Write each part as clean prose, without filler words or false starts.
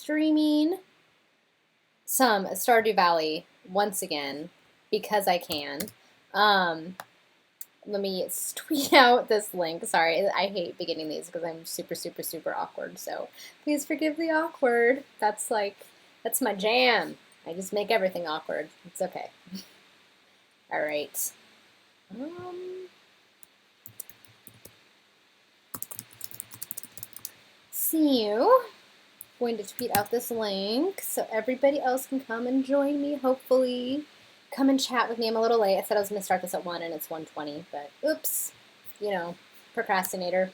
streaming some Stardew Valley once again because I can. Let me tweet out this link. Sorry, I hate beginning these because I'm super, super, super awkward. So please forgive the awkward. That's my jam. I just make everything awkward. It's okay. All right. See you. Going to tweet out this link so everybody else can come and join me, hopefully. Come and chat with me. I'm a little late. I said I was going to start this at 1 and it's 1:20, but oops. You know, procrastinator.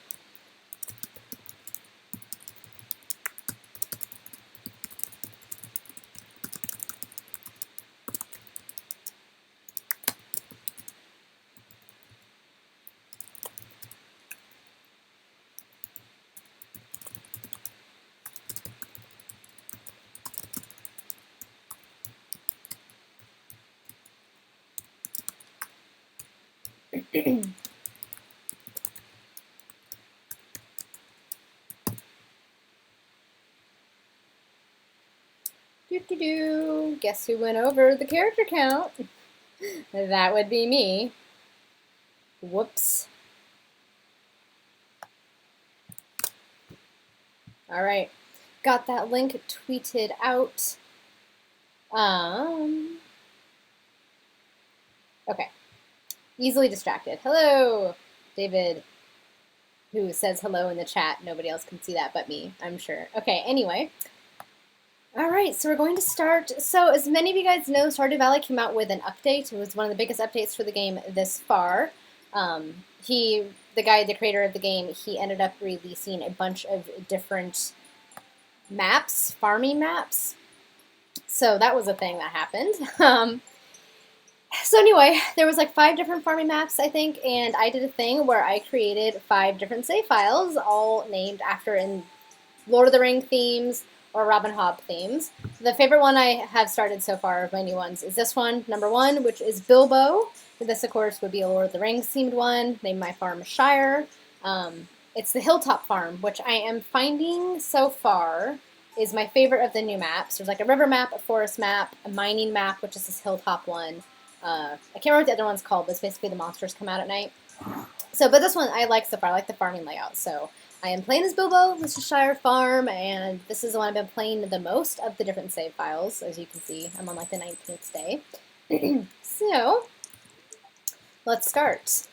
Guess who went over the character count? That would be me. Whoops. All right. Got that link tweeted out. Okay. Easily distracted. Hello, David, who says hello in the chat. Nobody else can see that but me, I'm sure. Okay, anyway. All right, so we're going to start. So as many of you guys know, Stardew Valley came out with an update. It was one of the biggest updates for the game this far. The creator of the game, he ended up releasing a bunch of different maps, farming maps. So that was a thing that happened. So anyway, there was like 5 different farming maps, I think, and I did a thing where I created 5 different save files, all named after in Lord of the Ring themes or Robin Hood themes. The favorite one I have started so far of my new ones is this one, number 1, which is Bilbo. This, of course, would be a Lord of the Rings themed one, named my farm Shire. It's the Hilltop Farm, which I am finding so far is my favorite of the new maps. There's like a river map, a forest map, a mining map, which is this hilltop one. I can't remember what the other one's called, but it's basically the monsters come out at night. So, but this one I like so far. I like the farming layout. So I am playing as Bilbo. This is Shire Farm, and this is the one I've been playing the most of the different save files. As you can see, I'm on like the 19th day. So let's start.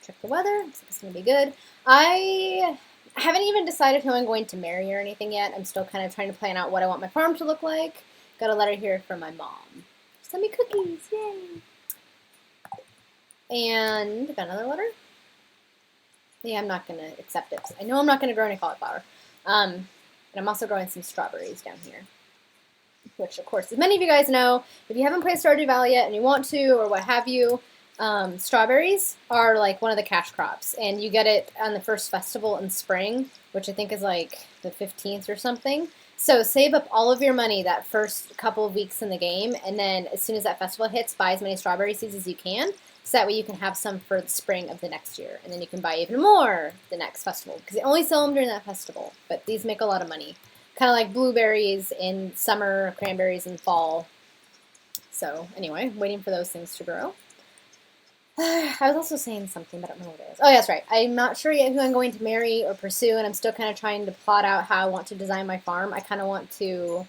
Check the weather. Looks like it's going to be good. I haven't even decided who I'm going to marry or anything yet. I'm still kind of trying to plan out what I want my farm to look like. Got a letter here from my mom. Send me cookies, yay! And got another letter. Yeah, I'm not going to accept it. I know I'm not going to grow any cauliflower. And I'm also growing some strawberries down here. Which, of course, as many of you guys know, if you haven't played Stardew Valley yet and you want to, or what have you, strawberries are like one of the cash crops. And you get it on the first festival in spring, which I think is like the 15th or something. So save up all of your money that first couple of weeks in the game, and then as soon as that festival hits, buy as many strawberry seeds as you can, so that way you can have some for the spring of the next year, and then you can buy even more the next festival, because they only sell them during that festival, but these make a lot of money. Kind of like blueberries in summer, cranberries in fall. So anyway, waiting for those things to grow. I was also saying something, but I don't know what it is. Oh, yeah, that's right. I'm not sure yet who I'm going to marry or pursue, and I'm still kind of trying to plot out how I want to design my farm. I kind of want to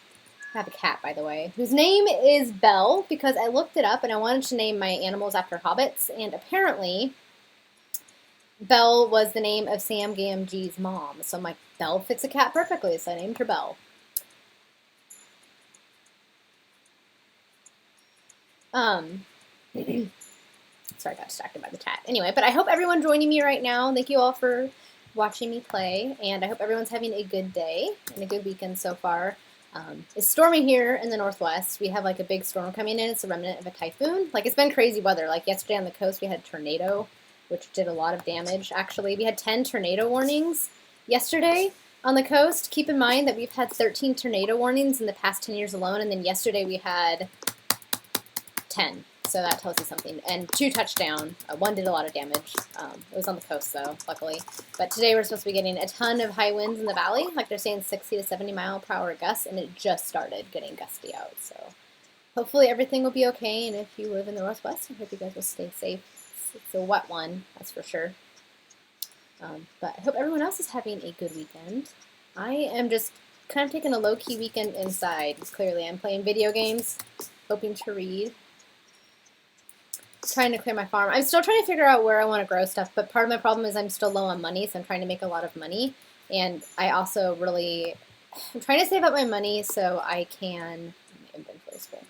have a cat, by the way, whose name is Belle, because I looked it up, and I wanted to name my animals after hobbits, and apparently Belle was the name of Sam Gamgee's mom. So I'm like, Belle fits a cat perfectly, so I named her Belle. Sorry, I got distracted by the chat. Anyway, but I hope everyone joining me right now, thank you all for watching me play, and I hope everyone's having a good day and a good weekend so far. It's stormy here in the northwest. We have like a big storm coming in. It's a remnant of a typhoon. Like, it's been crazy weather. Like yesterday on the coast we had a tornado, which did a lot of damage. Actually, we had 10 tornado warnings yesterday on the coast. Keep in mind that we've had 13 tornado warnings in the past 10 years alone, and then yesterday we had 10. So that tells you something. And 2 touchdown. 1 did a lot of damage. It was on the coast, though, luckily. But today we're supposed to be getting a ton of high winds in the valley. Like they're saying 60 to 70 mile per hour gusts, and it just started getting gusty out. So hopefully everything will be okay. And if you live in the Northwest, I hope you guys will stay safe. It's a wet one, that's for sure. But I hope everyone else is having a good weekend. I am just kind of taking a low-key weekend inside. Clearly, I'm playing video games, hoping to read. Trying to clear my farm. I'm still trying to figure out where I want to grow stuff, but part of my problem is I'm still low on money, so I'm trying to make a lot of money. And I also I'm trying to save up my money so I can, my inventory's full,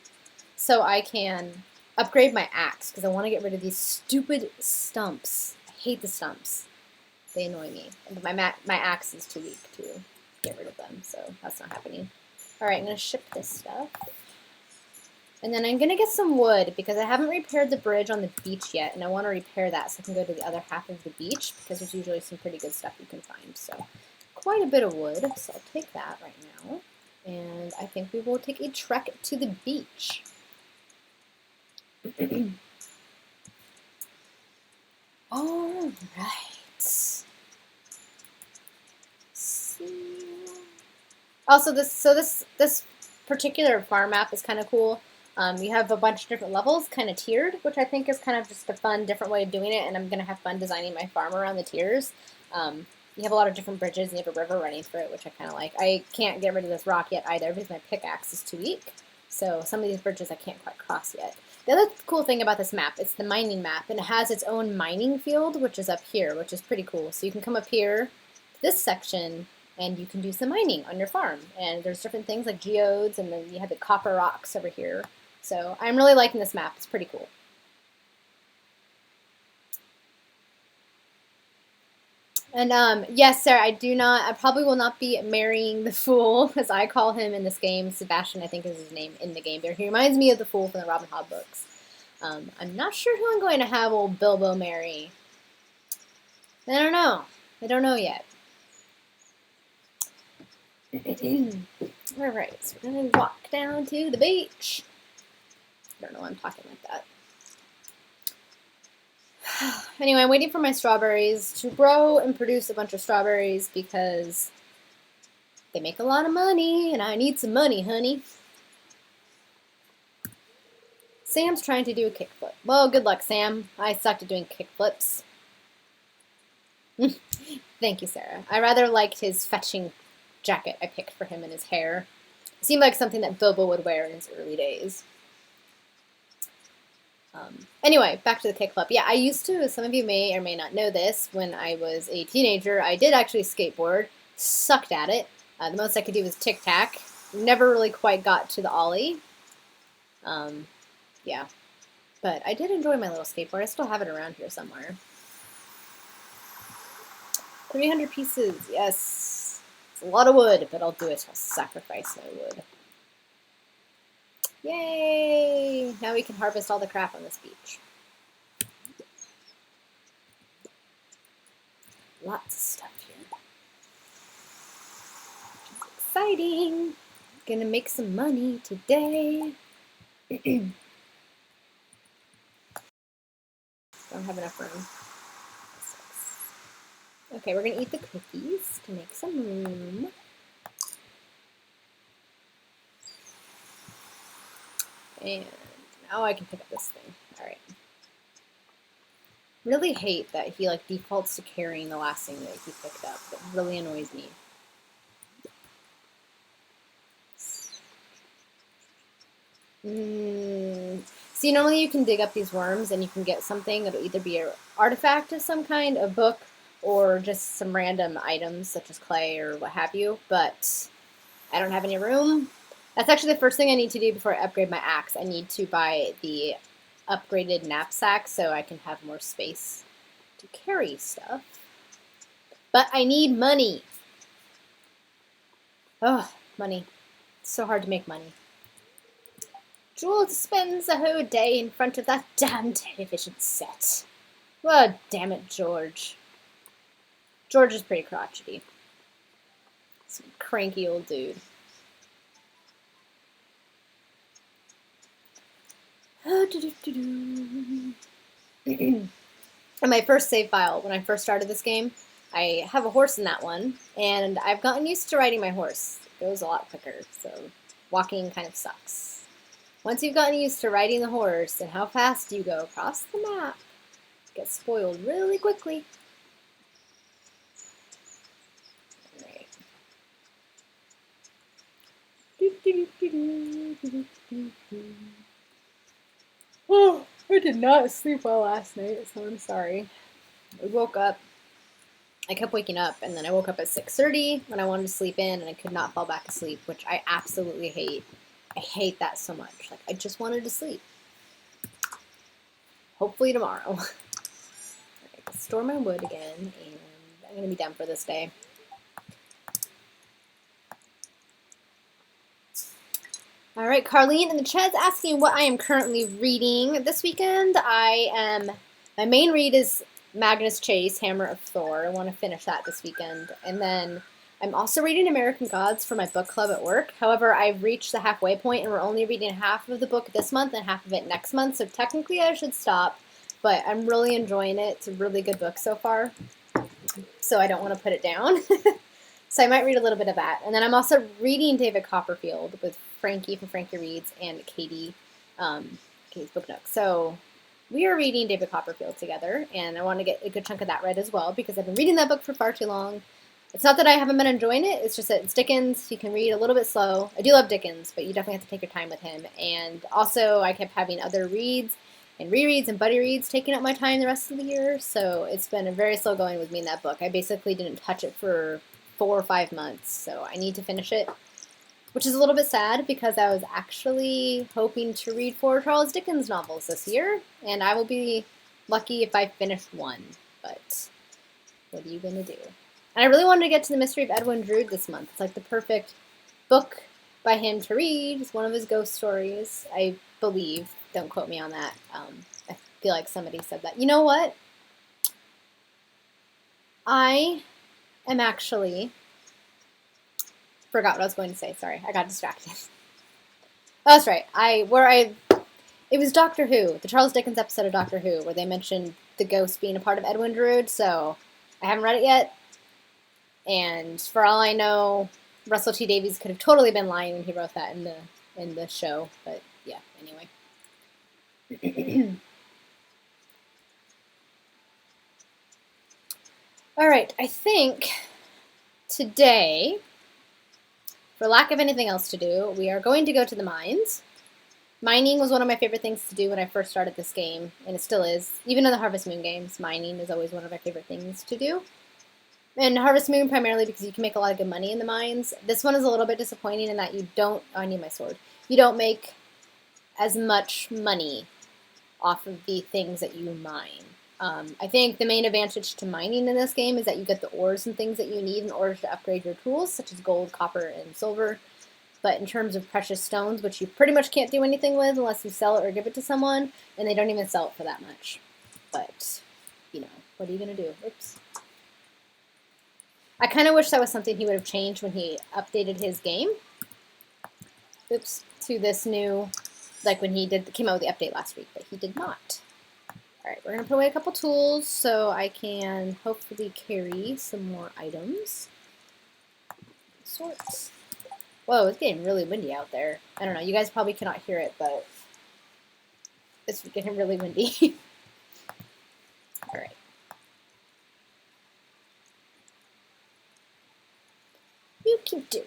so I can upgrade my axe, because I want to get rid of these stupid stumps. I hate the stumps. They annoy me. And my axe is too weak to get rid of them, so that's not happening. Alright, I'm going to ship this stuff. And then I'm going to get some wood, because I haven't repaired the bridge on the beach yet, and I want to repair that so I can go to the other half of the beach, because there's usually some pretty good stuff you can find. So, quite a bit of wood, so I'll take that right now. And I think we will take a trek to the beach. All right. Also, this particular farm map is kind of cool. You have a bunch of different levels, kind of tiered, which I think is kind of just a fun, different way of doing it, and I'm going to have fun designing my farm around the tiers. You have a lot of different bridges, and you have a river running through it, which I kind of like. I can't get rid of this rock yet either, because my pickaxe is too weak, so some of these bridges I can't quite cross yet. The other cool thing about this map, it's the mining map, and it has its own mining field, which is up here, which is pretty cool. So you can come up here to this section, and you can do some mining on your farm. And there's different things like geodes, and then you have the copper rocks over here. So I'm really liking this map. It's pretty cool. And yes, Sarah, I probably will not be marrying the Fool, as I call him in this game. Sebastian, I think, is his name in the game. But he reminds me of the Fool from the Robin Hood books. I'm not sure who I'm going to have old Bilbo marry. I don't know. I don't know yet. Alright, so we're going to walk down to the beach. I don't know why I'm talking like that. Anyway, I'm waiting for my strawberries to grow and produce a bunch of strawberries because they make a lot of money, and I need some money, honey. Sam's trying to do a kickflip. Well, good luck, Sam. I sucked at doing kickflips. Thank you, Sarah. I rather liked his fetching jacket I picked for him and his hair. It seemed like something that Bilbo would wear in his early days. Anyway, back to the kickflip. Yeah, I used to, some of you may or may not know this, when I was a teenager, I did actually skateboard. Sucked at it. The most I could do was tic-tac. Never really quite got to the ollie. Yeah. But I did enjoy my little skateboard. I still have it around here somewhere. 300 pieces, yes. It's a lot of wood, but I'll do it. I'll sacrifice my wood. Yay! Now we can harvest all the crap on this beach. Lots of stuff here. Exciting! Gonna make some money today. Don't have enough room. Okay, we're gonna eat the cookies to make some room. And now I can pick up this thing. Alright. Really hate that he like defaults to carrying the last thing that he picked up. It really annoys me. See, normally you can dig up these worms and you can get something. It'll either be an artifact of some kind, a book, or just some random items such as clay or what have you. But I don't have any room. That's actually the first thing I need to do before I upgrade my axe. I need to buy the upgraded knapsack so I can have more space to carry stuff. But I need money. Oh, money. It's so hard to make money. Jules spends the whole day in front of that damn television set. Well, damn it, George. George is pretty crotchety. Some cranky old dude. Oh In my first save file, when I first started this game, I have a horse in that one, and I've gotten used to riding my horse. It goes a lot quicker, so walking kind of sucks. Once you've gotten used to riding the horse and how fast you go across the map, it gets spoiled really quickly. Alright. Oh, I did not sleep well last night, so I'm sorry. I woke up, I kept waking up, and then I woke up at 6:30 when I wanted to sleep in, and I could not fall back asleep, which I absolutely hate. I hate that so much. Like, I just wanted to sleep. Hopefully tomorrow. Alright, let's store my wood again, and I'm going to be done for this day. Alright, Carlene in the chat's asking what I am currently reading this weekend. My main read is Magnus Chase, Hammer of Thor. I want to finish that this weekend. And then I'm also reading American Gods for my book club at work. However, I've reached the halfway point and we're only reading half of the book this month and half of it next month. So technically I should stop, but I'm really enjoying it. It's a really good book so far. So I don't want to put it down. So I might read a little bit of that. And then I'm also reading David Copperfield with Frankie from Frankie Reads and Katie, Katie's Book Nook. So we are reading David Copperfield together, and I want to get a good chunk of that read as well because I've been reading that book for far too long. It's not that I haven't been enjoying it, it's just that it's Dickens. You can read a little bit slow. I do love Dickens, but you definitely have to take your time with him. And also, I kept having other reads and rereads and buddy reads taking up my time the rest of the year, so it's been a very slow going with me in that book. I basically didn't touch it for 4 or 5 months, so I need to finish it, which is a little bit sad because I was actually hoping to read 4 Charles Dickens novels this year, and I will be lucky if I finish one, but what are you going to do? And I really wanted to get to The Mystery of Edwin Drood this month. It's like the perfect book by him to read. It's one of his ghost stories, I believe. Don't quote me on that. I feel like somebody said that. You know what? I am actually... Forgot what I was going to say. Sorry, I got distracted. Oh, that's right. It was Doctor Who, the Charles Dickens episode of Doctor Who, where they mentioned the ghost being a part of Edwin Drood. So I haven't read it yet, and for all I know, Russell T Davies could have totally been lying when he wrote that in the show. But yeah, anyway. All right, I think today, for lack of anything else to do, we are going to go to the mines. Mining was one of my favorite things to do when I first started this game, and it still is. Even in the Harvest Moon games, mining is always one of my favorite things to do. And Harvest Moon primarily because you can make a lot of good money in the mines. This one is a little bit disappointing in that you don't... Oh, I need my sword. You don't make as much money off of the things that you mine. I think the main advantage to mining in this game is that you get the ores and things that you need in order to upgrade your tools, such as gold, copper, and silver. But in terms of precious stones, which you pretty much can't do anything with unless you sell it or give it to someone, and they don't even sell it for that much. But, you know, what are you going to do? Oops. I kind of wish that was something he would have changed when he updated his game. Oops. To this new, like when he came out with the update last week, but he did not. Alright, we're going to put away a couple tools so I can hopefully carry some more items. Sorts. Whoa, it's getting really windy out there. I don't know, you guys probably cannot hear it, but it's getting really windy. Alright. Okie dokie.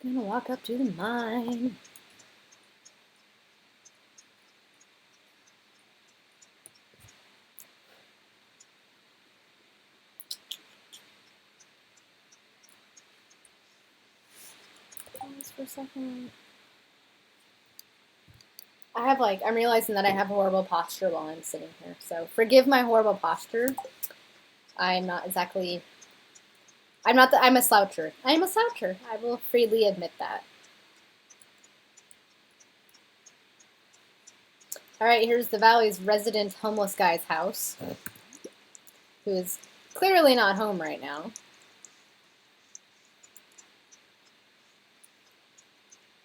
I'm gonna walk up to the mine. Pause for a second. I'm realizing that I have horrible posture while I'm sitting here, so forgive my horrible posture. I'm a sloucher. I am a sloucher. I will freely admit that. Alright, here's the Valley's resident homeless guy's house, who is clearly not home right now.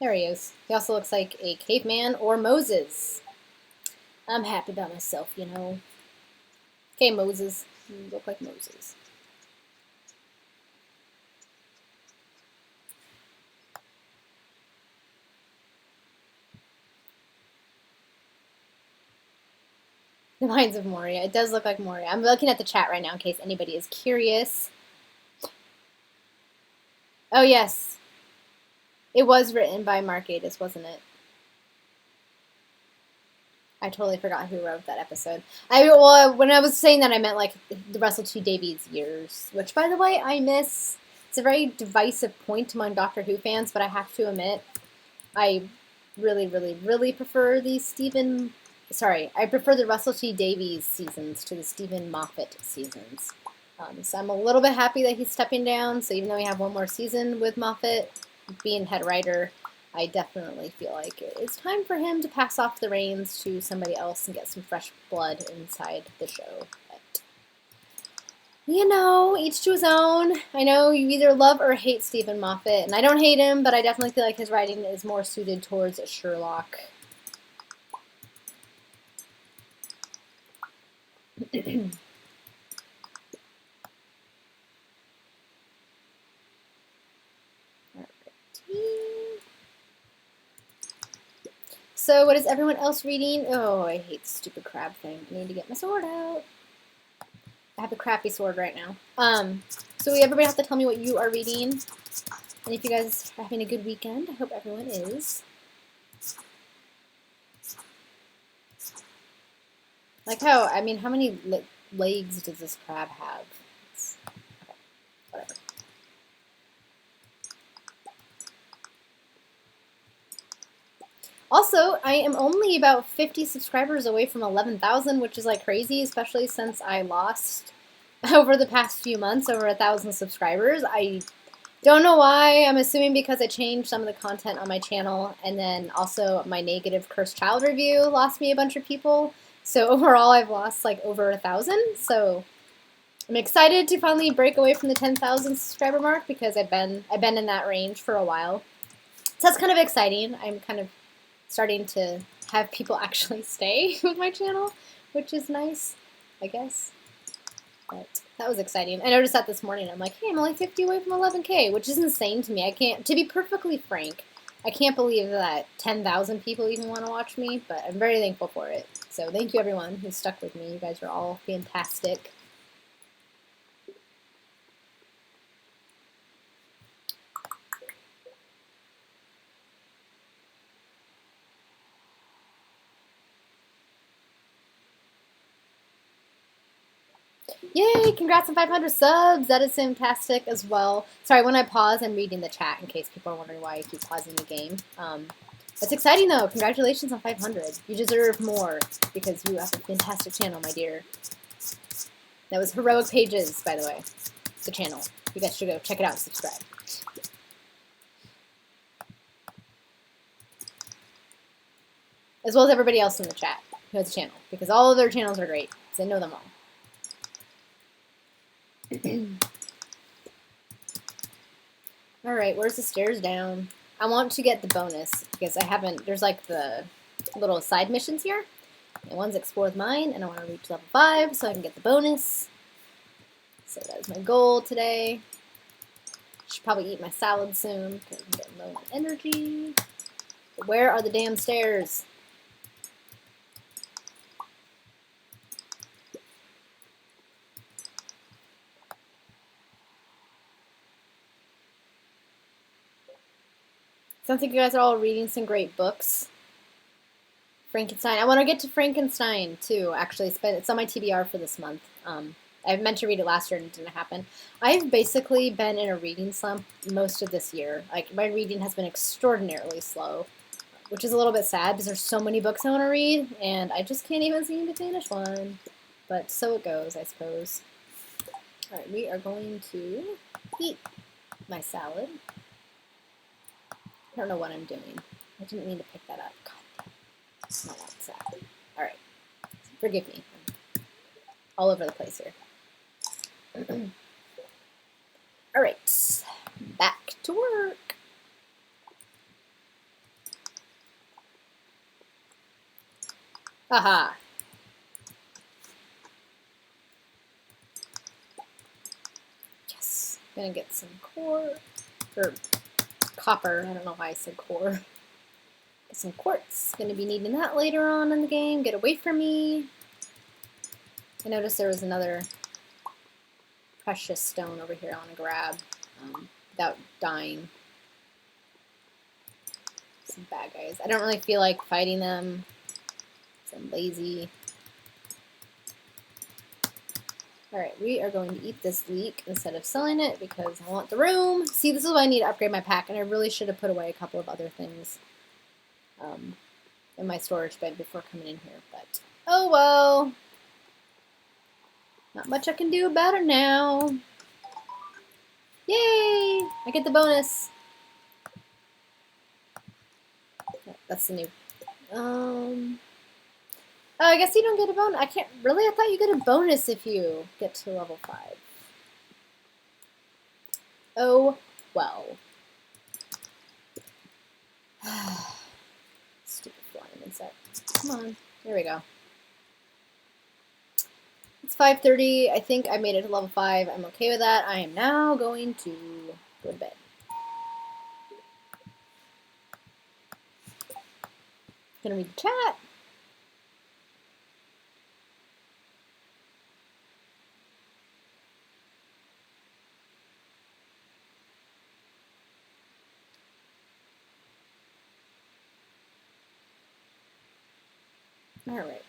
There he is. He also looks like a caveman or Moses. I'm happy about myself, you know. Okay, Moses. You look like Moses. The Mines of Moria. It does look like Moria. I'm looking at the chat right now in case anybody is curious. Oh, yes. It was written by Mark Gatiss, wasn't it? I totally forgot who wrote that episode. When I was saying that, I meant like the Russell T Davies years, which, by the way, I miss. It's a very divisive point among Doctor Who fans, but I have to admit, I really, really, really prefer the I prefer the Russell T Davies seasons to the Stephen Moffat seasons. So I'm a little bit happy that he's stepping down. So even though we have one more season with Moffat being head writer, I definitely feel like it's time for him to pass off the reins to somebody else and get some fresh blood inside the show. But, you know, each to his own. I know you either love or hate Stephen Moffat, and I don't hate him, but I definitely feel like his writing is more suited towards Sherlock. So what is everyone else reading? Oh, I hate the stupid crab thing. I need to get my sword out. I have a crappy sword right now. So everybody have to tell me what you are reading. And if you guys are having a good weekend, I hope everyone is. Like how many legs does this crab have? Okay, whatever. Also, I am only about 50 subscribers away from 11,000, which is like crazy, especially since I lost over the past few months over 1,000 subscribers. I don't know why. I'm assuming because I changed some of the content on my channel, and then also my negative cursed child review lost me a bunch of people. So overall, I've lost like over 1,000. So I'm excited to finally break away from the 10,000 subscriber mark because I've been in that range for a while. So that's kind of exciting. I'm kind of starting to have people actually stay with my channel, which is nice, I guess. But that was exciting. I noticed that this morning. I'm like, hey, I'm only 50 away from 11K, which is insane to me. I can't, to be perfectly frank, I can't believe that 10,000 people even want to watch me, but I'm very thankful for it. So thank you, everyone who stuck with me. You guys are all fantastic. Yay, congrats on 500 subs. That is fantastic as well. Sorry, when I pause, I'm reading the chat in case people are wondering why I keep pausing the game. It's exciting, though. Congratulations on 500. You deserve more because you have a fantastic channel, my dear. That was Heroic Pages, by the way, the channel. You guys should go check it out and subscribe. As well as everybody else in the chat who has a channel, because all of their channels are great, because I know them all. Alright, where's the stairs down? I want to get the bonus, because I haven't, there's like the little side missions here. And one's Explore with Mine, and I want to reach level 5 so I can get the bonus. So that is my goal today. Should probably eat my salad soon, because I'm getting low on energy. But where are the damn stairs? Sounds like you guys are all reading some great books. Frankenstein. I want to get to Frankenstein, too, actually. It's on my TBR for this month. I meant to read it last year and it didn't happen. I've basically been in a reading slump most of this year. Like, my reading has been extraordinarily slow, which is a little bit sad because there's so many books I want to read, and I just can't even seem to finish one. But so it goes, I suppose. Alright, we are going to eat my salad. I don't know what I'm doing. I didn't mean to pick that up. God, it's not sad. Alright. Forgive me. I'm all over the place here. Alright. Back to work. Aha. Yes. Gonna get some core, or copper. I don't know why I said core. Get some quartz. Gonna be needing that later on in the game. Get away from me. I noticed there was another precious stone over here I want to grab without dying. Some bad guys. I don't really feel like fighting them. I'm lazy. Alright, we are going to eat this leek instead of selling it because I want the room. See, this is why I need to upgrade my pack, and I really should have put away a couple of other things in my storage bed before coming in here, but oh well. Not much I can do about it now. Yay! I get the bonus. That's the new. Oh, I guess you don't get a bonus. I can't really. I thought you get a bonus if you get to level 5. Oh well. Stupid flying insect. Come on. There we go. It's 5:30. I think I made it to level 5. I'm okay with that. I am now going to go to bed. Gonna read the chat. All right.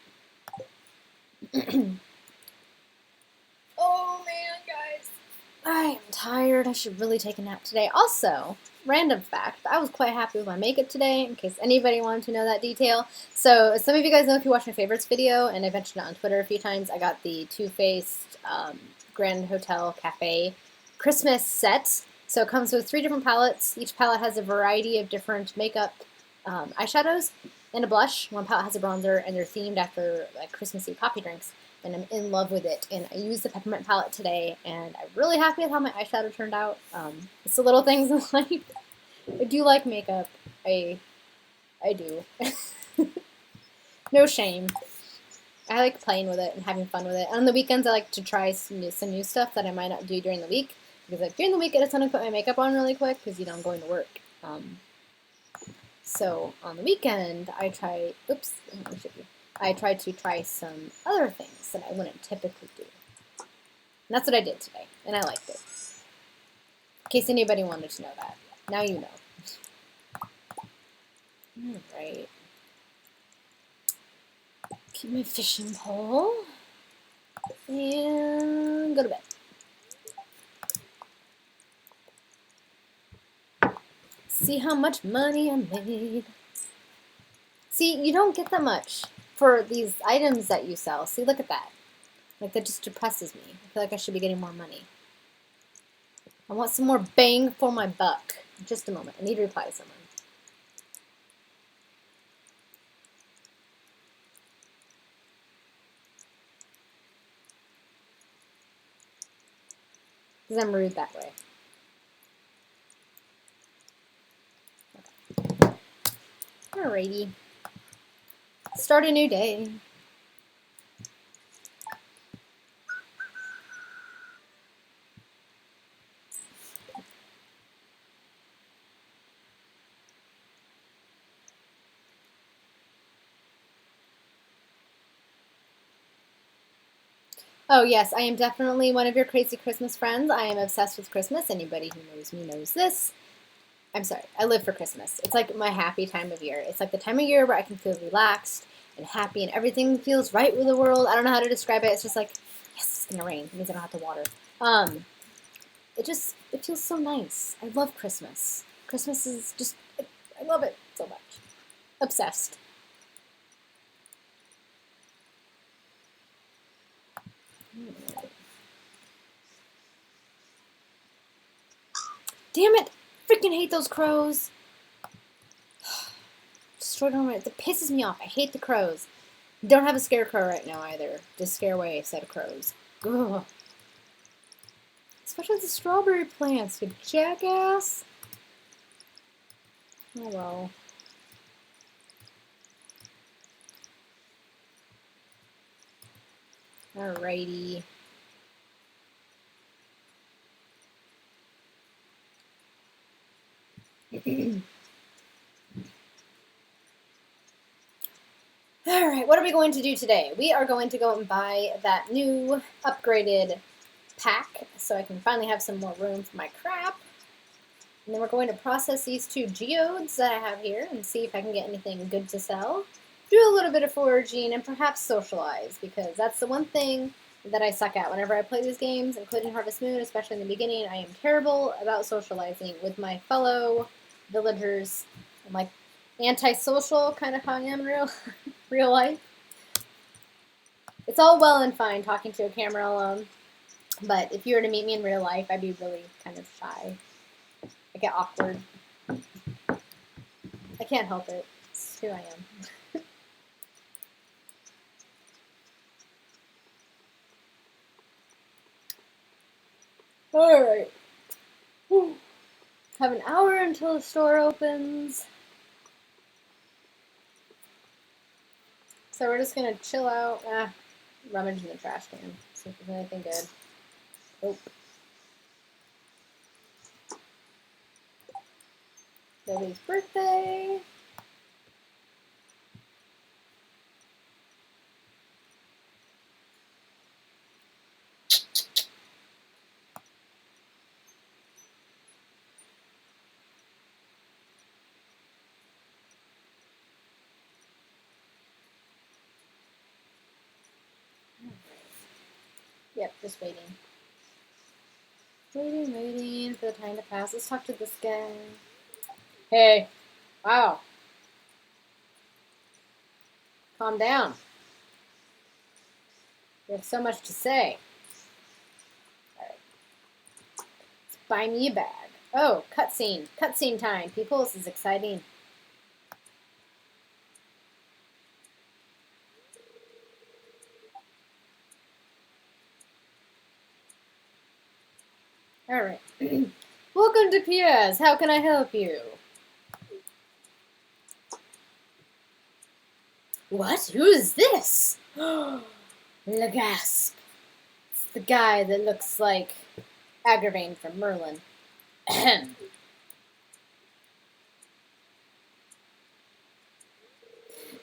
Oh man, guys. I am tired. I should really take a nap today. Also, random fact, I was quite happy with my makeup today, in case anybody wanted to know that detail. So, some of you guys know if you watch my favorites video, and I mentioned it on Twitter a few times, I got the Too Faced Grand Hotel Cafe Christmas set. So it comes with 3 different palettes. Each palette has a variety of different makeup eyeshadows and a blush. One palette has a bronzer, and they're themed after like Christmassy coffee drinks. And I'm in love with it. And I used the peppermint palette today, and I'm really happy with how my eyeshadow turned out. It's the little things in life. I do like makeup. I do. No shame. I like playing with it and having fun with it. On the weekends, I like to try some new stuff that I might not do during the week. Because like during the week, I just want to put my makeup on really quick because, you know, I'm going to work. So on the weekend, I try, oops, let me show you. I tried to try some other things that I wouldn't typically do. And that's what I did today, and I liked it. In case anybody wanted to know that. Now you know. Alright. Keep my fishing pole. And go to bed. See how much money I made. See, you don't get that much for these items that you sell. See, look at that. Like, that just depresses me. I feel like I should be getting more money. I want some more bang for my buck. Just a moment. I need to reply to someone. Because I'm rude that way. Okay. Alrighty. Start a new day. Oh, yes, I am definitely one of your crazy Christmas friends. I am obsessed with Christmas. Anybody who knows me knows this. I'm sorry, I live for Christmas. It's like my happy time of year. It's like the time of year where I can feel relaxed and happy and everything feels right with the world. I don't know how to describe it. It's just like, yes, it's going to rain. It means I don't have to water. It feels so nice. I love Christmas. Christmas is just, I love it so much. Obsessed. Damn it! Freaking hate those crows. Destroyed on it. That pisses me off. I hate the crows. Don't have a scarecrow right now either. Just scare away a set of crows. Ugh. Especially the strawberry plants, you jackass. Oh well. Alrighty. Alright, what are we going to do today? We are going to go and buy that new upgraded pack so I can finally have some more room for my crap. And then we're going to process these 2 geodes that I have here and see if I can get anything good to sell. Do a little bit of foraging and perhaps socialize, because that's the one thing that I suck at whenever I play these games, including Harvest Moon, especially in the beginning. I am terrible about socializing with my fellow villagers. I'm like antisocial, kind of how I am in real life. It's all well and fine talking to a camera alone, but if you were to meet me in real life, I'd be really kind of shy. I get awkward. I can't help it. It's who I am. Alright. Have an hour until the store opens. So we're just gonna chill out. Rummage in the trash can. See if there's anything good. Oh. Baby's birthday. Yep, just waiting. Waiting for the time to pass. Let's talk to this guy. Hey. Wow. Calm down. You have so much to say. Alright. Let's buy me a bag. Oh, cutscene. Cutscene time. People, this is exciting. Alright. Welcome to Pierre's. How can I help you? What? Who is this? The gasp. It's the guy that looks like Agravain from Merlin. Ahem.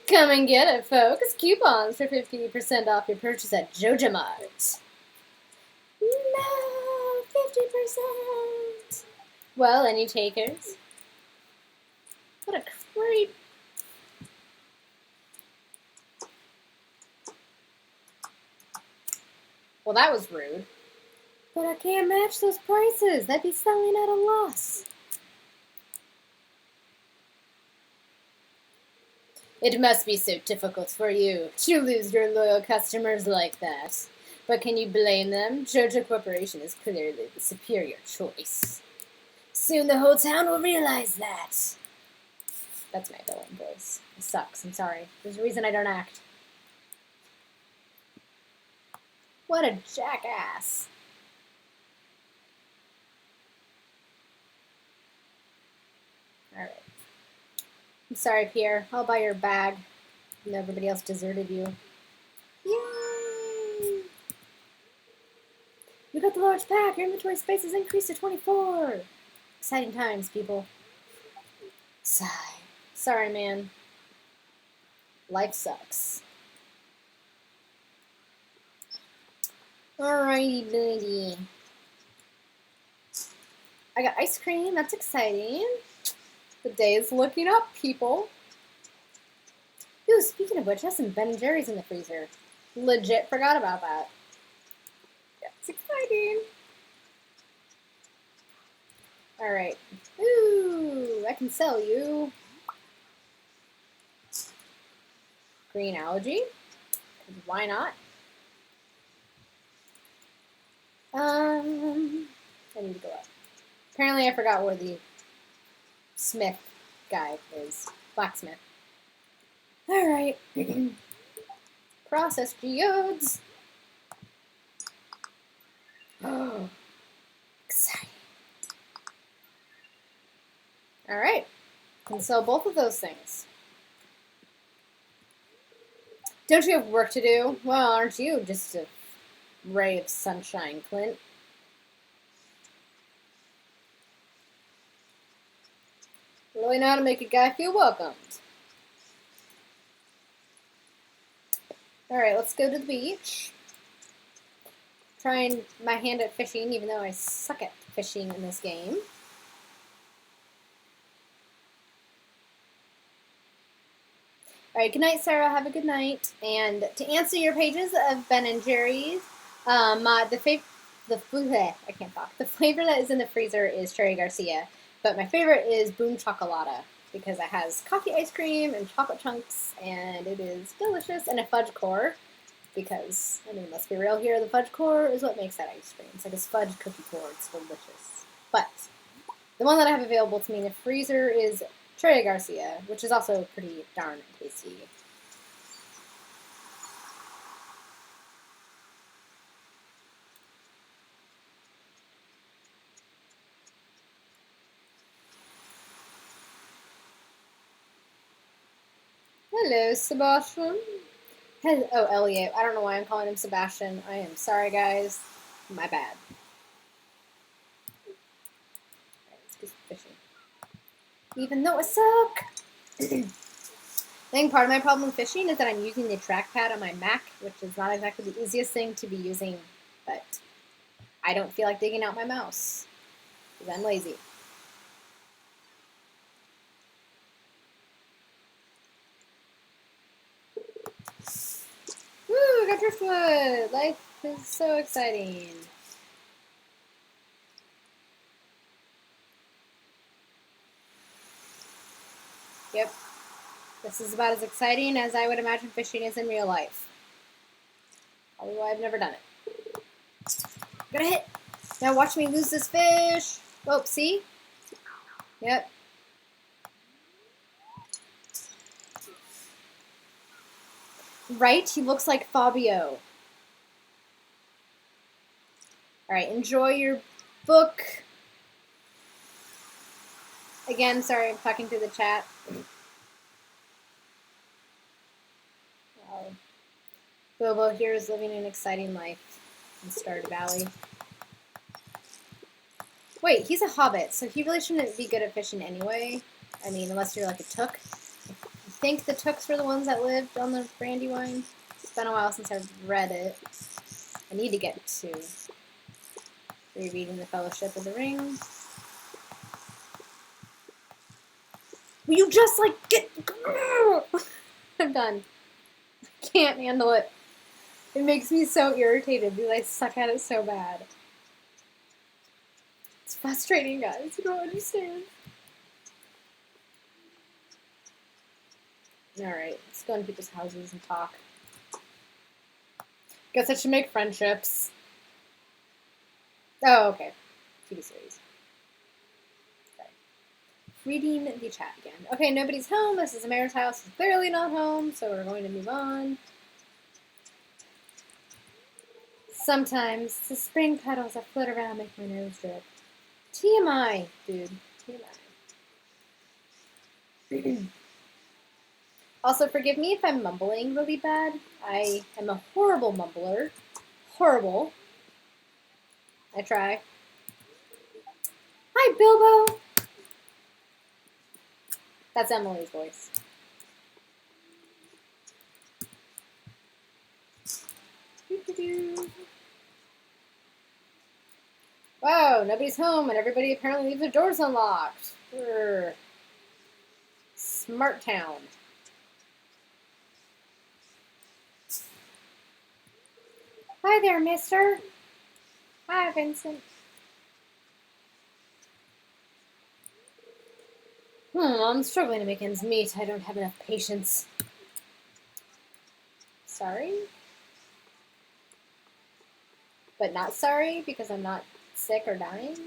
Come and get it, folks. Coupons for 50% off your purchase at JojaMart. No, 50%. Well, any takers? What a creep. Well, that was rude. But I can't match those prices. That'd be selling at a loss. It must be so difficult for you to lose your loyal customers like that. But can you blame them? Joja Corporation is clearly the superior choice. Soon the whole town will realize that. That's my villain voice. It sucks. I'm sorry. There's a reason I don't act. What a jackass. Alright. I'm sorry, Pierre. I'll buy your bag. And everybody else deserted you. Yay! You got the large pack. Your inventory space has increased to 24. Exciting times, people. Sigh. Sorry, man. Life sucks. Alrighty, buddy. I got ice cream. That's exciting. The day is looking up, people. Ooh, speaking of which, I have some Ben & Jerry's in the freezer. Legit forgot about that. Yeah, it's exciting. Alright. Ooh, I can sell you. Green algae. Why not? I need to go up. Apparently I forgot where the smith guy is. Blacksmith. Alright. Process geodes. Oh. Exciting. Alright. Can sell both of those things. Don't you have work to do? Well, aren't you just a ray of sunshine, Clint. Really know how to make a guy feel welcomed. Alright, let's go to the beach. Trying my hand at fishing, even though I suck at fishing in this game. Alright, good night, Sarah. Have a good night. And to answer your pages of Ben and Jerry's, the flavor that is in the freezer is Cherry Garcia, but my favorite is Boom Chocolata because it has coffee ice cream and chocolate chunks, and it is delicious, and a fudge core because, I mean, let's be real here, the fudge core is what makes that ice cream. It's like a fudge cookie core. It's delicious. But the one that I have available to me in the freezer is Cherry Garcia, which is also pretty darn tasty. Hello, Sebastian. Hello, oh, Elliot. I don't know why I'm calling him Sebastian. I am sorry, guys. My bad. Alright, let's get fishing. Even though I suck! I think part of my problem with fishing is that I'm using the trackpad on my Mac, which is not exactly the easiest thing to be using, but I don't feel like digging out my mouse because I'm lazy. Woo, I got driftwood! Life is so exciting. Yep. This is about as exciting as I would imagine fishing is in real life. Probably why I've never done it. Gonna hit! Now watch me lose this fish! Oh, see? Yep. Right? He looks like Fabio. Alright, enjoy your book. Again, sorry, I'm talking through the chat. Wow. Bilbo here is living an exciting life in Stardew Valley. Wait, he's a hobbit, so he really shouldn't be good at fishing anyway. I mean, unless you're like a took. I think the tooks were the ones that lived on the Brandywine. It's been a while since I've read it. I need to get to rereading The Fellowship of the Ring. Will you just, like, get... I'm done. I can't handle it. It makes me so irritated because I suck at it so bad. It's frustrating, guys. You don't understand. Alright, let's go into people's houses and talk. Guess I should make friendships. Oh, okay. TV series. Okay. Reading the chat again. Okay, nobody's home. This is Amara's house. It's clearly not home, so we're going to move on. Sometimes the spring petals that float around make my nose drip. TMI, dude. TMI. Also, forgive me if I'm mumbling really bad. I am a horrible mumbler. Horrible. I try. Hi, Bilbo! That's Emily's voice. Wow, nobody's home and everybody apparently leaves their doors unlocked. Brr. Smart town. Hi there, mister. Hi, Vincent. I'm struggling to make ends meet. I don't have enough patience. Sorry? But not sorry because I'm not sick or dying?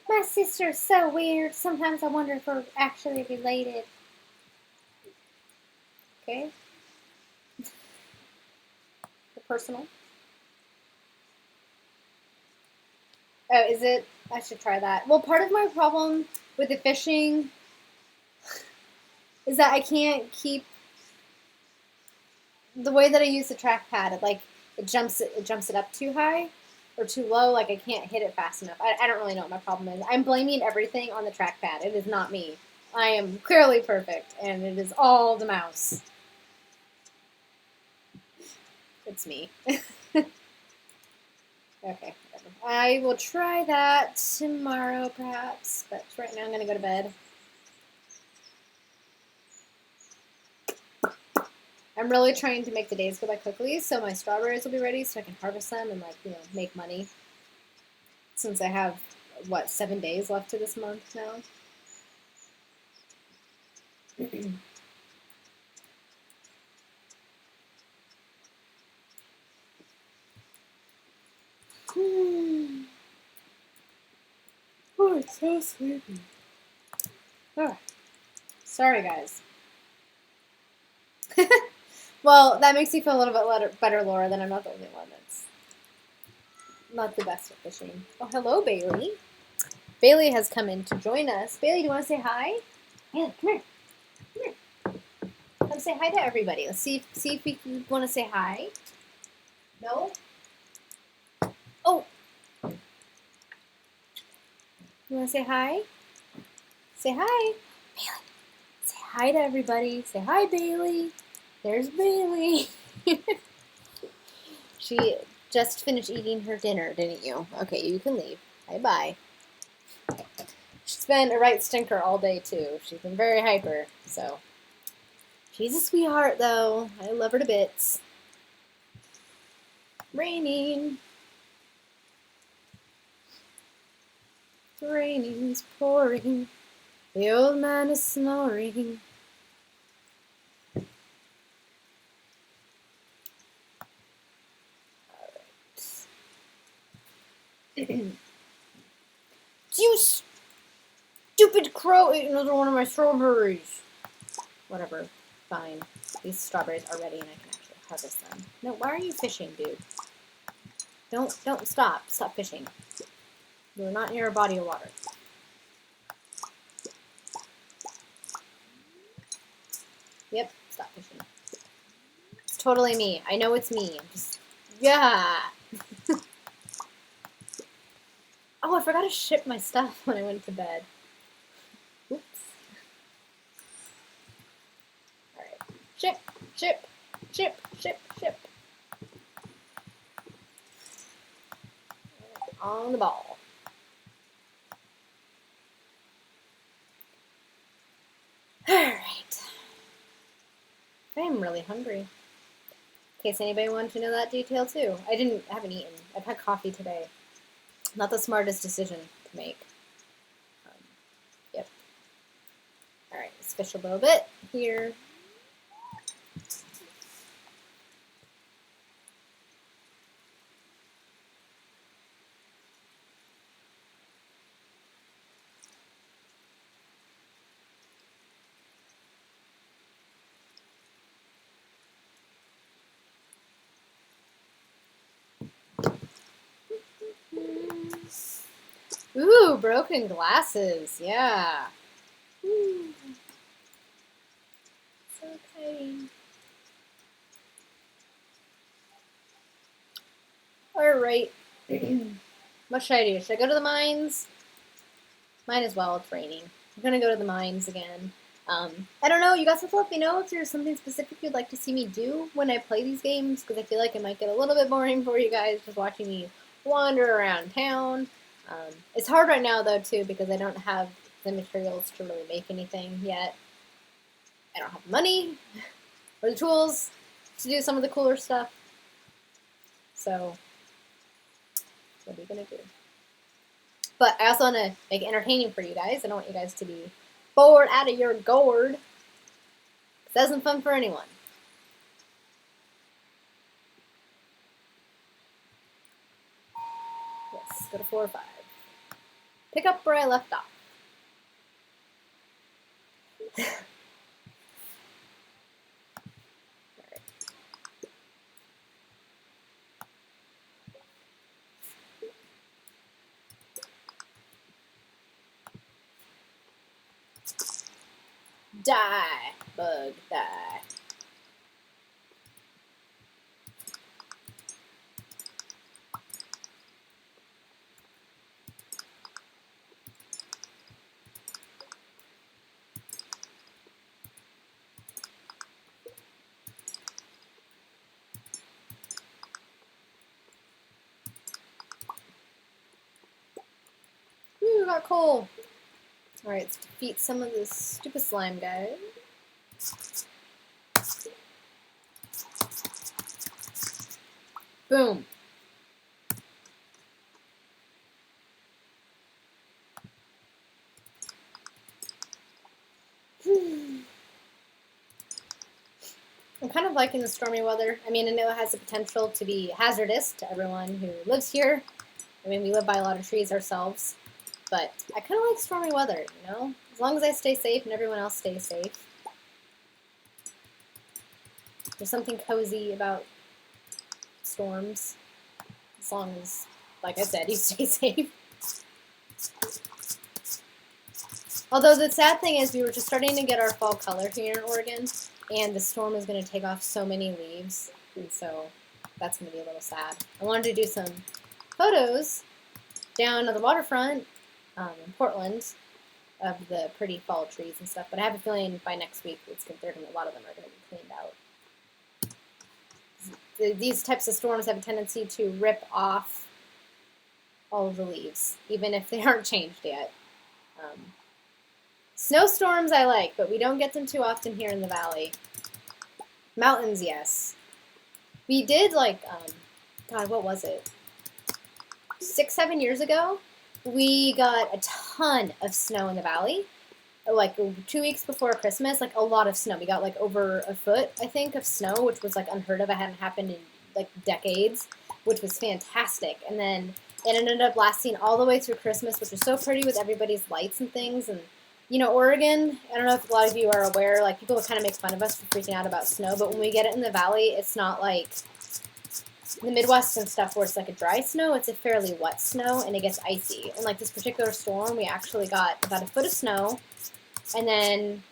My sister's so weird. Sometimes I wonder if we're actually related. Okay? Personal. Oh, is it? I should try that. Well, part of my problem with the fishing is that I can't keep the way that I use the trackpad. It jumps it up too high or too low. Like I can't hit it fast enough. I don't really know what my problem is. I'm blaming everything on the trackpad. It is not me. I am clearly perfect, and it is all the mouse. It's me. Okay, whatever. I will try that tomorrow, perhaps, but right now I'm going to go to bed. I'm really trying to make the days go by quickly, so my strawberries will be ready so I can harvest them and, make money. Since I have, 7 days left to this month now? Oh, it's so sleepy. Oh. Sorry, guys. Well, that makes me feel a little bit better, Laura, that I'm not the only one that's not the best at fishing. Oh, hello, Bailey. Bailey has come in to join us. Bailey, do you want to say hi? Bailey, come here. Come here. Come say hi to everybody. Let's see if we want to say hi. No? Oh. You want to say hi? Say hi. Bailey. Say hi to everybody. Say hi, Bailey. There's Bailey. She just finished eating her dinner, didn't you? Okay, you can leave. Bye-bye. She's been a right stinker all day, too. She's been very hyper, so. She's a sweetheart, though. I love her to bits. Raining. The raining's pouring. The old man is snoring. You stupid crow ate another one of my strawberries. Whatever. Fine. These strawberries are ready and I can actually harvest them. No, why are you fishing, dude? Don't stop. Stop fishing. You're not near a body of water. Yep, stop fishing. It's totally me. I know it's me. I'm just... Yeah! Oh, I forgot to ship my stuff when I went to bed. Oops. Alright. Ship, ship, ship, ship, ship. On the ball. Alright. I am really hungry. In case anybody wanted to know that detail too. Haven't eaten. I've had coffee today. Not the smartest decision to make. Yep. Alright, let's fish a little bit here. Ooh, broken glasses. Yeah. Ooh. So exciting. Alright. What should I do? Should I go to the mines? Might as well. It's raining. I'm going to go to the mines again. I don't know. You guys have to let me know if there's something specific you'd like to see me do when I play these games, because I feel like it might get a little bit boring for you guys just watching me wander around town. It's hard right now, though, too, because I don't have the materials to really make anything yet. I don't have the money or the tools to do some of the cooler stuff. So, what are you going to do? But I also want to make it entertaining for you guys. I don't want you guys to be bored out of your gourd. This isn't fun for anyone. Yes, go to 4 or 5. Pick up where I left off. Die, bug, die. Ooh, got coal. Alright, let's defeat some of this stupid slime guys. Boom. I'm kind of liking the stormy weather. I mean, I know it has the potential to be hazardous to everyone who lives here. I mean, we live by a lot of trees ourselves. But I kind of like stormy weather, you know? As long as I stay safe and everyone else stays safe. There's something cozy about storms. As long as, like I said, you stay safe. Although the sad thing is we were just starting to get our fall color here in Oregon, and the storm is going to take off so many leaves, and so that's going to be a little sad. I wanted to do some photos down on the waterfront in Portland of the pretty fall trees and stuff, but I have a feeling by next week a lot of them are going to be cleaned out. These types of storms have a tendency to rip off all of the leaves, even if they aren't changed yet. Snowstorms I like, but we don't get them too often here in the valley. Mountains, yes. We did God, what was it? 6, 7 years ago, we got a ton of snow in the valley. Like 2 weeks before Christmas, like a lot of snow. We got like over a foot, I think, of snow, which was like unheard of. It hadn't happened in like decades, which was fantastic. And then it ended up lasting all the way through Christmas, which was so pretty with everybody's lights and things. And you know, Oregon, I don't know if a lot of you are aware, like people kind of make fun of us for freaking out about snow, but when we get it in the valley, it's not like the Midwest and stuff where it's like a dry snow. It's a fairly wet snow, and it gets icy. And like this particular storm, we actually got about a foot of snow, and then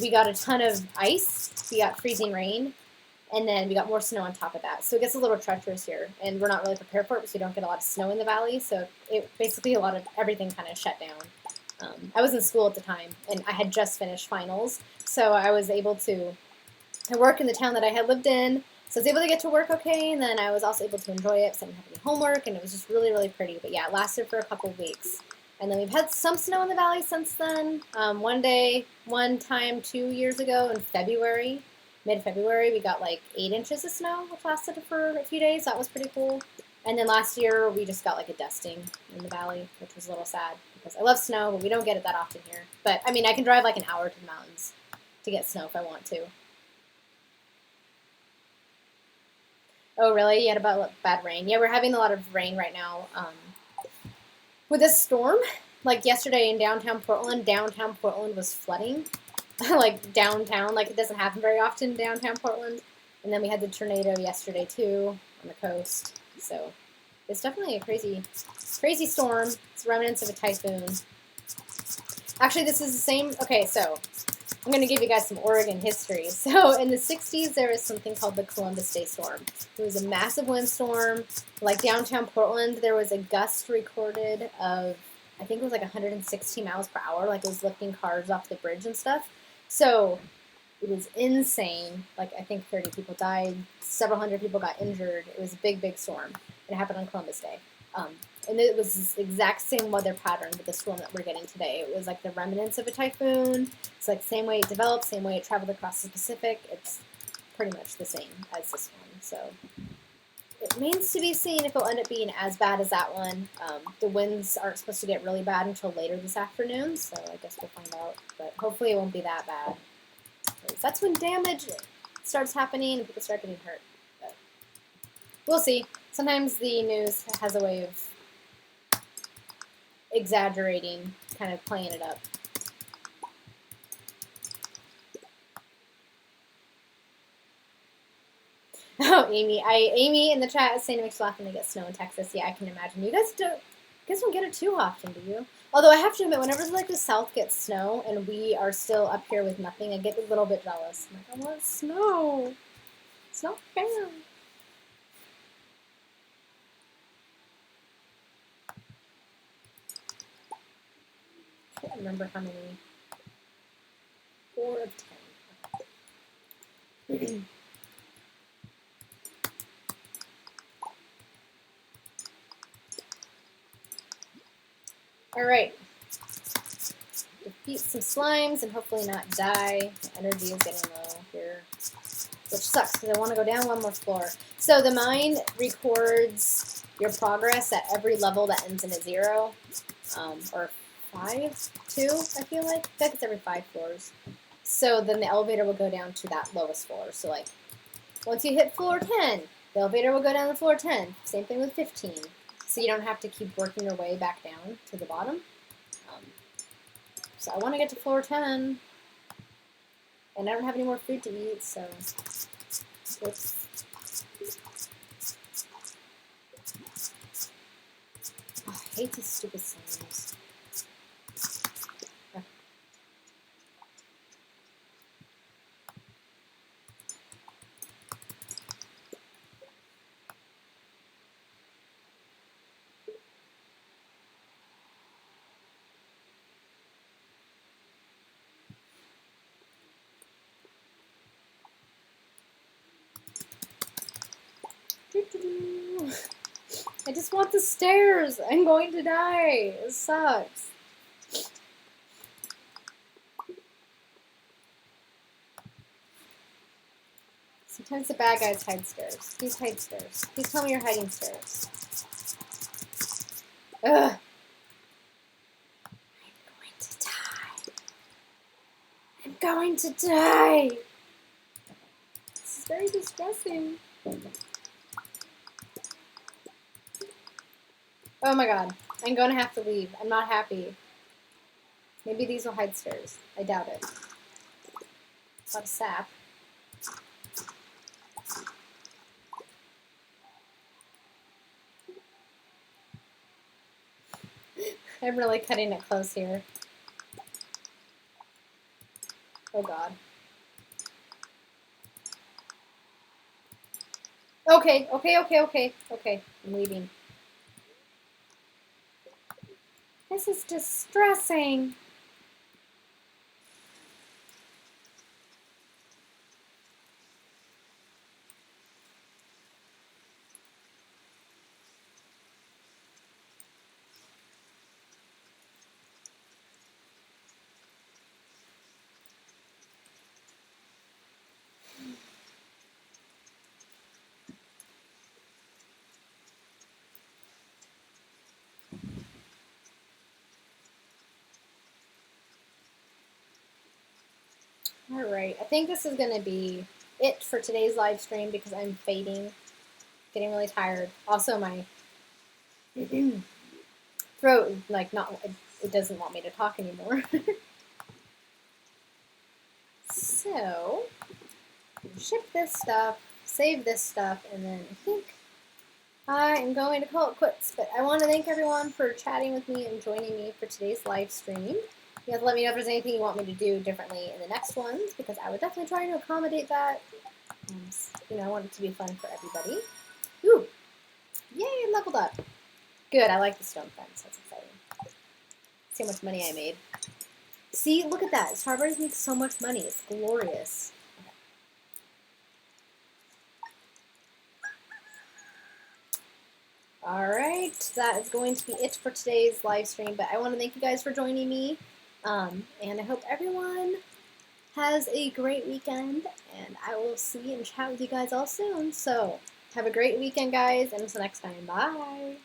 we got a ton of ice. We got freezing rain, and then we got more snow on top of that. So it gets a little treacherous here, and we're not really prepared for it because we don't get a lot of snow in the valley. So it basically a lot of everything kind of shut down. I was in school at the time, and I had just finished finals, so I was able to work in the town that I had lived in. So I was able to get to work okay, and then I was also able to enjoy it because I didn't have any homework, and it was just really, really pretty. But yeah, it lasted for a couple of weeks. And then we've had some snow in the valley since then. One time 2 years ago in February, mid-February, we got like 8 inches of snow, which lasted for a few days. That was pretty cool. And then last year, we just got like a dusting in the valley, which was a little sad because I love snow, but we don't get it that often here. But I mean, I can drive like an hour to the mountains to get snow if I want to. Oh, really? You had about bad rain? Yeah, we're having a lot of rain right now. With this storm, like yesterday in downtown Portland was flooding. Like downtown, like it doesn't happen very often in downtown Portland. And then we had the tornado yesterday too on the coast. So it's definitely a crazy, crazy storm. It's remnants of a typhoon. Actually, this is the same. Okay, so I'm going to give you guys some Oregon history. So in the 60s, there was something called the Columbus Day Storm. It was a massive windstorm. Like downtown Portland, there was a gust recorded of, I think it was like 160 miles per hour. Like it was lifting cars off the bridge and stuff. So it was insane. Like I think 30 people died. Several hundred people got injured. It was a big, big storm. It happened on Columbus Day. And it was this exact same weather pattern with the storm that we're getting today. It was like the remnants of a typhoon. It's like the same way it developed, same way it traveled across the Pacific. It's pretty much the same as this one. So it remains to be seen if it'll end up being as bad as that one. The winds aren't supposed to get really bad until later this afternoon, so I guess we'll find out. But hopefully it won't be that bad. That's when damage starts happening and people start getting hurt. But we'll see. Sometimes the news has a way of exaggerating, kind of playing it up. Oh, Amy in the chat is saying it makes you laugh when they get snow in Texas. Yeah, I can imagine. You guys don't get it too often, do you? Although I have to admit, whenever like the south gets snow and we are still up here with nothing, I get a little bit jealous. I'm like, I want snow. It's not fair. I can't remember how many. 4 of 10. All right. Defeat some slimes and hopefully not die. The energy is getting low here, which sucks because I want to go down one more floor. So the mine records your progress at every level that ends in a 0, or 5, 2, I feel like. I think it's every 5 floors. So then the elevator will go down to that lowest floor. So like, once you hit floor 10, the elevator will go down to floor 10. Same thing with 15. So you don't have to keep working your way back down to the bottom. So I want to get to floor 10. And I don't have any more food to eat, so... Oops. Oh, I hate these stupid sounds. I just want the stairs. I'm going to die. It sucks. Sometimes the bad guys hide stairs. Please hide stairs. Please tell me you're hiding stairs. Ugh. I'm going to die. This is very distressing. Oh my god. I'm going to have to leave. I'm not happy. Maybe these will hide stairs. I doubt it. A lot of sap. I'm really cutting it close here. Oh god. Okay. I'm leaving. This is distressing. Alright, I think this is going to be it for today's live stream because I'm fading, getting really tired. Also, my throat, like, it doesn't want me to talk anymore. So, ship this stuff, save this stuff, and then I think I am going to call it quits. But I want to thank everyone for chatting with me and joining me for today's live stream. You have to let me know if there's anything you want me to do differently in the next ones, because I would definitely try to accommodate that. You know, I want it to be fun for everybody. Ooh! Yay, I leveled up. Good, I like the stone fence. That's exciting. See how much money I made. See, look at that. Strawberries make so much money. It's glorious. Okay. Alright, that is going to be it for today's live stream, but I want to thank you guys for joining me. And I hope everyone has a great weekend, and I will see and chat with you guys all soon. So, have a great weekend, guys, and until next time, bye!